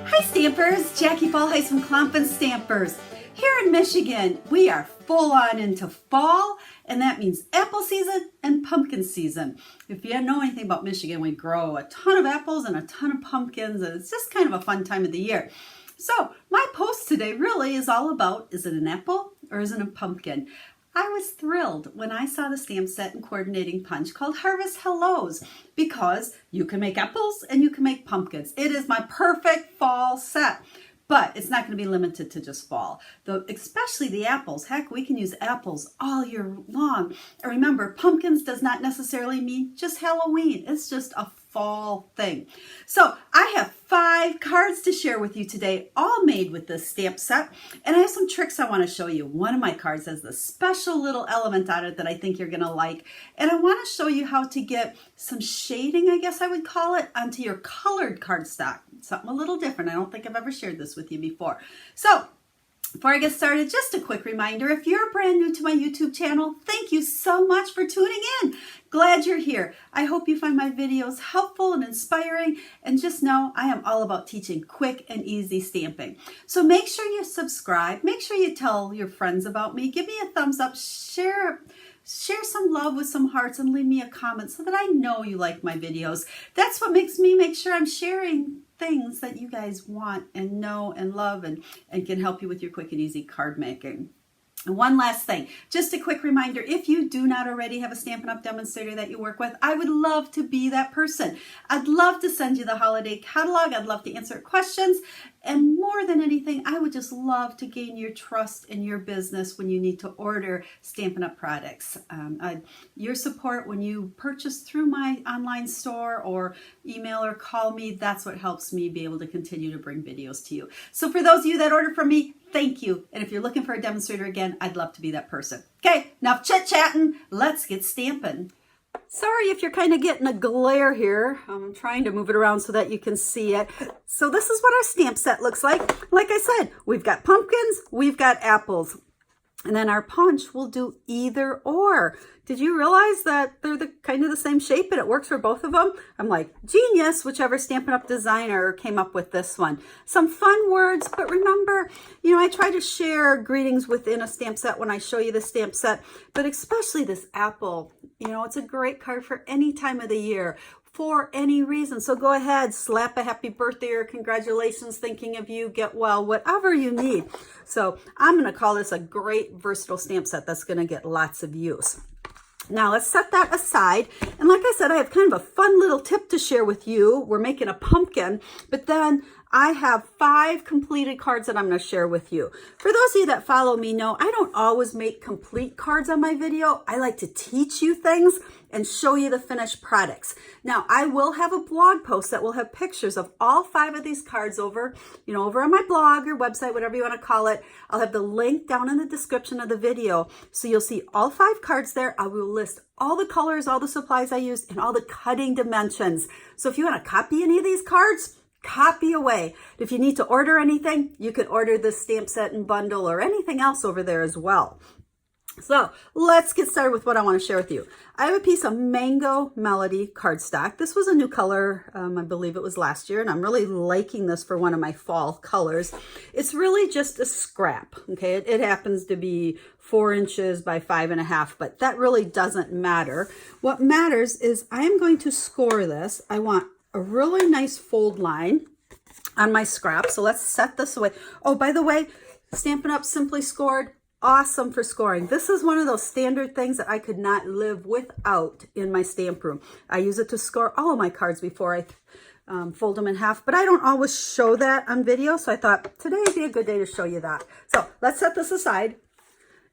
Hi Stampers, Jackie Bolhuis from Klompen Stampers. Here in Michigan, we are full on into fall, and that means apple season and pumpkin season. If you know anything about Michigan, we grow a ton of apples and a ton of pumpkins, and it's just kind of a fun time of the year. So my post today really is all about, is it an apple or is it a pumpkin? I was thrilled when I saw the stamp set and coordinating punch called Harvest Hellos, because you can make apples and you can make pumpkins. It is my perfect fall set. But it's not going to be limited to just fall, especially the apples. Heck, we can use apples all year long. And remember, pumpkins does not necessarily mean just Halloween. It's just a fall thing. So I have 5 cards to share with you today, all made with this stamp set. And I have some tricks I want to show you. One of my cards has this special little element on it that I think you're going to like. And I want to show you how to get some shading, I guess I would call it, onto your colored cardstock. Something a little different. I don't think I've ever shared this with you before. So before I get started, just a quick reminder, if you're brand new to my YouTube channel, thank you so much for tuning in. Glad you're here. I hope you find my videos helpful and inspiring, and just know I am all about teaching quick and easy stamping. So make sure you subscribe, make sure you tell your friends about me, give me a thumbs up, share some love with some hearts, and leave me a comment so that I know you like my videos. That's what makes me make sure I'm sharing things that you guys want and know and love, and can help you with your quick and easy card making. And one last thing, just a quick reminder, if you do not already have a Stampin' Up! Demonstrator that you work with, I would love to be that person. I'd love to send you the holiday catalog. I'd love to answer questions. And more than anything, I would just love to gain your trust in your business when you need to order Stampin' Up! Products. Your support when you purchase through my online store or email or call me, that's what helps me be able to continue to bring videos to you. So for those of you that order from me, thank you. And if you're looking for a demonstrator again, I'd love to be that person. Okay, enough chit-chatting. Let's get stamping. Sorry if you're kind of getting a glare here. I'm trying to move it around so that you can see it. So this is what our stamp set looks like. Like I said, we've got pumpkins, we've got apples. And then our punch will do either or. Did you realize that they're kind of the same shape and it works for both of them? I'm like, genius, whichever Stampin' Up! Designer came up with this one. Some fun words, but remember, I try to share greetings within a stamp set when I show you the stamp set, but especially this apple. It's a great card for any time of the year, for any reason. So go ahead, slap a happy birthday or congratulations, thinking of you, get well, whatever you need. So I'm going to call this a great versatile stamp set that's going to get lots of use. Now let's set that aside. And like I said, I have kind of a fun little tip to share with you. We're making a pumpkin, but then I have 5 completed cards that I'm going to share with you. For those of you that follow me know, I don't always make complete cards on my video. I like to teach you things and show you the finished products. Now, I will have a blog post that will have pictures of all 5 of these cards over on my blog or website, whatever you want to call it. I'll have the link down in the description of the video. So you'll see all 5 cards there. I will list all the colors, all the supplies I used, and all the cutting dimensions. So if you want to copy any of these cards, copy away. If you need to order anything, you can order this stamp set and bundle or anything else over there as well. So let's get started with what I want to share with you. I have a piece of Mango Melody cardstock. This was a new color, I believe it was last year, and I'm really liking this for one of my fall colors. It's really just a scrap, okay? It happens to be 4 inches by 5.5, but that really doesn't matter. What matters is I am going to score this. I want a really nice fold line on my scrap. So let's set this away. Oh, by the way, Stampin' Up! Simply Scored, awesome for scoring. This is one of those standard things that I could not live without in my stamp room. I use it to score all of my cards before I fold them in half, but I don't always show that on video. So I thought today would be a good day to show you that. So let's set this aside.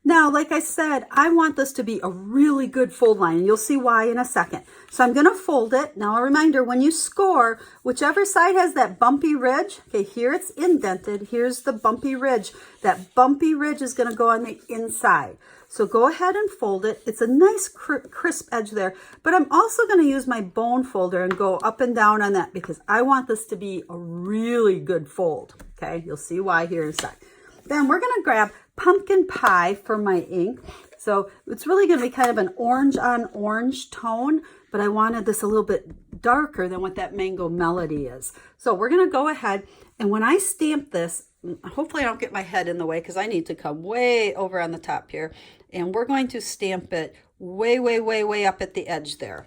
Now, like I said, I want this to be a really good fold line, and you'll see why in a second. So I'm going to fold it. Now, a reminder, when you score, whichever side has that bumpy ridge, okay, here it's indented, here's the bumpy ridge. That bumpy ridge is going to go on the inside. So go ahead and fold it. It's a nice crisp edge there, but I'm also going to use my bone folder and go up and down on that because I want this to be a really good fold. Okay, you'll see why here in a sec. Then we're going to grab pumpkin pie for my ink. So it's really going to be kind of an orange on orange tone. but I wanted this a little bit darker than what that Mango Melody is. So we're going to go ahead, and when I stamp this, hopefully I don't get my head in the way because I need to come way over on the top here, and we're going to stamp it way, way, way, way up at the edge there.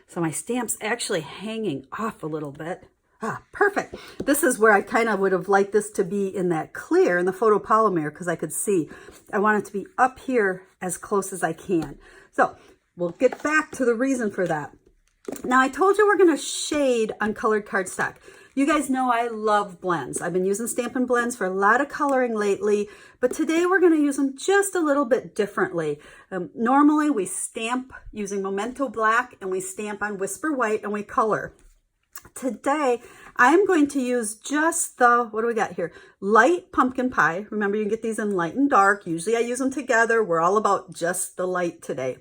So my stamp's actually hanging off a little bit. Ah, perfect. This is where I kind of would have liked this to be in that clear in the photopolymer because I could see. I want it to be up here as close as I can. So we'll get back to the reason for that. Now I told you we're going to shade on colored cardstock. You guys know I love blends. I've been using Stampin' Blends for a lot of coloring lately, but today we're going to use them just a little bit differently. Normally we stamp using Memento Black and we stamp on Whisper White and we color. Today, I'm going to use just the, what do we got here? Light pumpkin pie. Remember, you can get these in light and dark. Usually I use them together. We're all about just the light today.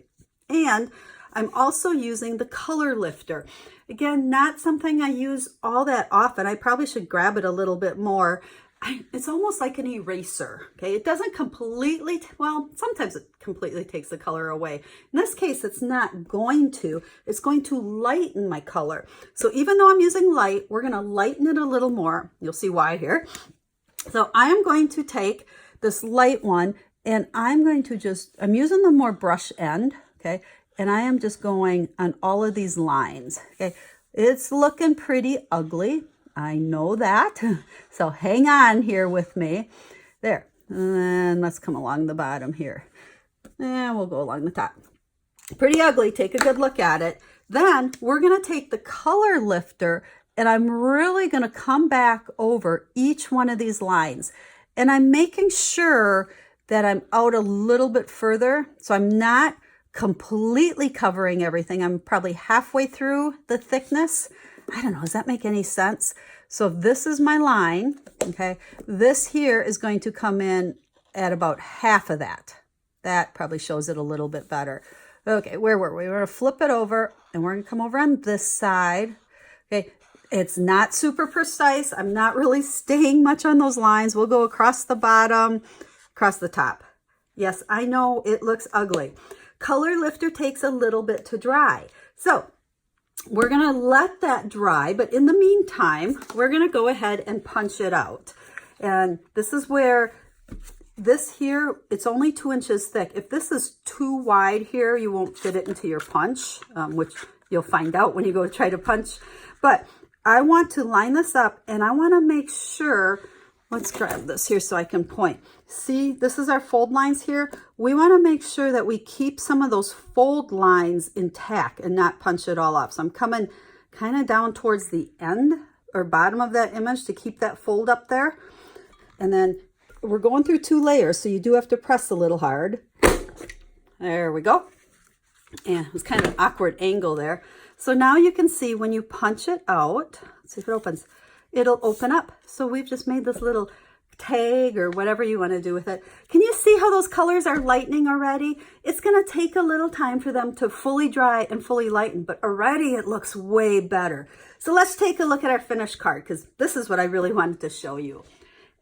And I'm also using the color lifter. Again, not something I use all that often. I probably should grab it a little bit more. It's almost like an eraser, okay? It doesn't completely, well, sometimes it completely takes the color away. In this case, it's not going to. It's going to lighten my color. So even though I'm using light, we're gonna lighten it a little more. You'll see why here. So I am going to take this light one and I'm going to just, I'm using the more brush end, okay? And I am just going on all of these lines, okay? It's looking pretty ugly. I know that. So hang on here with me. There. And let's come along the bottom here. And we'll go along the top. Pretty ugly. Take a good look at it. Then we're going to take the color lifter and I'm really going to come back over each one of these lines. And I'm making sure that I'm out a little bit further. So I'm not completely covering everything. I'm probably halfway through the thickness. I don't know, does that make any sense? So this is my line, okay? This here is going to come in at about half of that. That probably shows it a little bit better. Okay, where were we? We're gonna flip it over and we're gonna come over on this side. Okay, it's not super precise. I'm not really staying much on those lines. We'll go across the bottom, across the top. Yes, I know it looks ugly. Color lifter takes a little bit to dry. So we're going to let that dry, but in the meantime, we're going to go ahead and punch it out. And this is where this here, it's only 2 inches thick. If this is too wide here, you won't fit it into your punch, which you'll find out when you go try to punch. But I want to line this up and I want to make sure, let's grab this here so I can point. See, this is our fold lines here. We want to make sure that we keep some of those fold lines intact and not punch it all off. So I'm coming kind of down towards the end or bottom of that image to keep that fold up there. And then we're going through 2 layers, so you do have to press a little hard. There we go. And it was kind of an awkward angle there. So now you can see when you punch it out, let's see if it opens, it'll open up. So we've just made this little tag or whatever you want to do with it. Can you see how those colors are lightening already? It's going to take a little time for them to fully dry and fully lighten, but already it looks way better. So let's take a look at our finished card because this is what I really wanted to show you.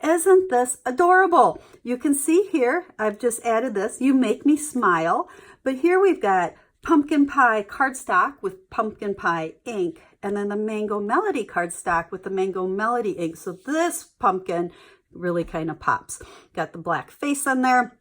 Isn't this adorable? You can see here, I've just added this, You Make Me Smile, but here we've got pumpkin pie cardstock with pumpkin pie ink, and then the Mango Melody cardstock with the Mango Melody ink. So this pumpkin really kind of pops. Got the black face on there.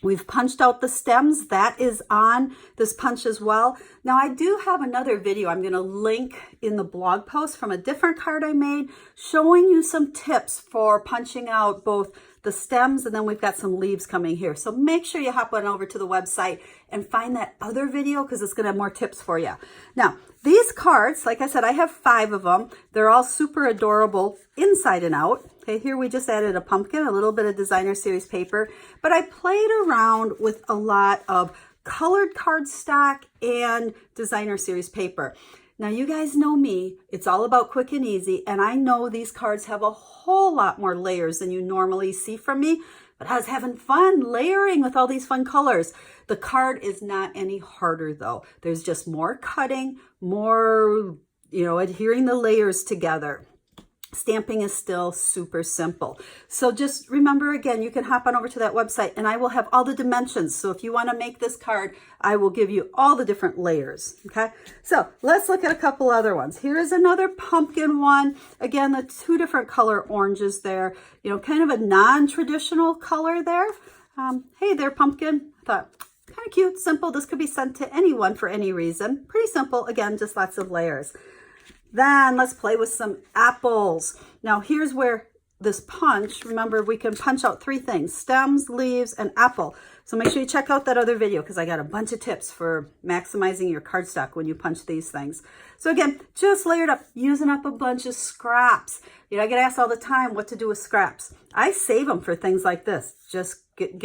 We've punched out the stems. That is on this punch as well. Now I do have another video I'm going to link in the blog post from a different card I made showing you some tips for punching out both the stems and then we've got some leaves coming here. So make sure you hop on over to the website and find that other video because it's going to have more tips for you. Now these cards, like I said, I have 5 of them. They're all super adorable inside and out. Okay, here we just added a pumpkin, a little bit of designer series paper, but I played around with a lot of colored cardstock and designer series paper. Now you guys know me, it's all about quick and easy, and I know these cards have a whole lot more layers than you normally see from me, but I was having fun layering with all these fun colors. The card is not any harder though. There's just more cutting, more, adhering the layers together. Stamping is still super simple. So just remember, again, you can hop on over to that website and I will have all the dimensions. So if you want to make this card, I will give you all the different layers. Okay, so let's look at a couple other ones. Here is another pumpkin one. Again, the two different color oranges there, you know, kind of a non-traditional color there. Hey there, pumpkin. I thought, kind of cute, simple. This could be sent to anyone for any reason. Pretty simple. Again, just lots of layers. Then let's play with some apples. Now here's where this punch, remember we can punch out three things: stems, leaves, and apple. So make sure you check out that other video because I got a bunch of tips for maximizing your cardstock when you punch these things. So again, just layered up, using up a bunch of scraps. You know, I get asked all the time what to do with scraps. I save them for things like this. Just get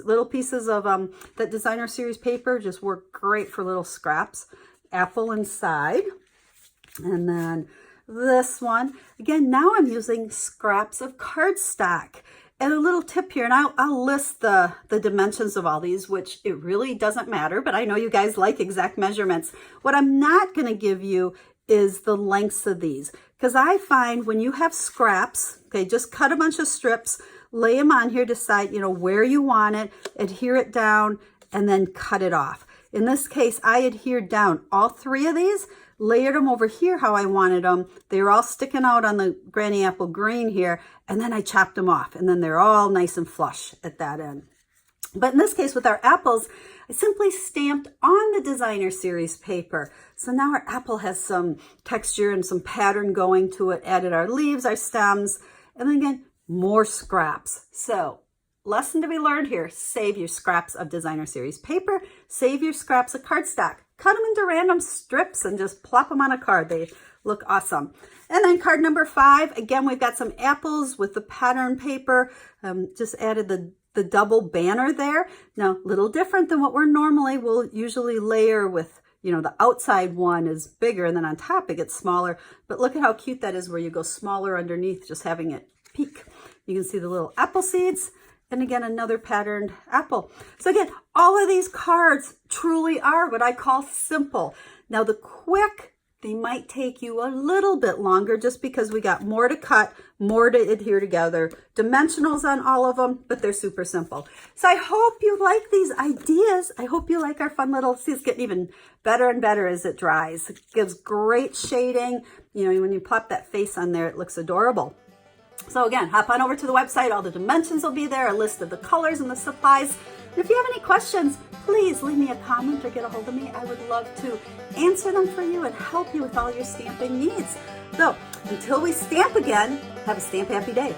little pieces of that designer series paper, just work great for little scraps. Apple inside. And then this one, again, now I'm using scraps of cardstock. And a little tip here, and I'll list the dimensions of all these, which it really doesn't matter, but I know you guys like exact measurements. What I'm not going to give you is the lengths of these, because I find when you have scraps, okay, just cut a bunch of strips, lay them on here, decide, you know, where you want it, adhere it down, and then cut it off. In this case, I adhered down all three of these, layered them over here how I wanted them. They were all sticking out on the granny apple green here, and then I chopped them off, and then they're all nice and flush at that end. But in this case, with our apples, I simply stamped on the designer series paper. So now our apple has some texture and some pattern going to it, added our leaves, our stems, and then again, more scraps. So lesson to be learned here: save your scraps of designer series paper, save your scraps of cardstock, cut them into random strips and just plop them on a card. They look awesome. And then card number 5, again, we've got some apples with the pattern paper. Just added the double banner there. Now, a little different than what we'll usually layer with, you know, the outside one is bigger and then on top it gets smaller. But look at how cute that is where you go smaller underneath, just having it peek. You can see the little apple seeds. And again, another patterned apple. So again, all of these cards truly are what I call simple. Now the quick, they might take you a little bit longer just because we got more to cut, more to adhere together, dimensionals on all of them, but they're super simple. So I hope you like these ideas. I hope you like our fun little, see, it's getting even better and better as it dries. It gives great shading. You know, when you plop that face on there, it looks adorable. So again, hop on over to the website. All the dimensions will be there, a list of the colors and the supplies. And if you have any questions, please leave me a comment or get a hold of me. I would love to answer them for you and help you with all your stamping needs. So until we stamp again, have a stamp happy day.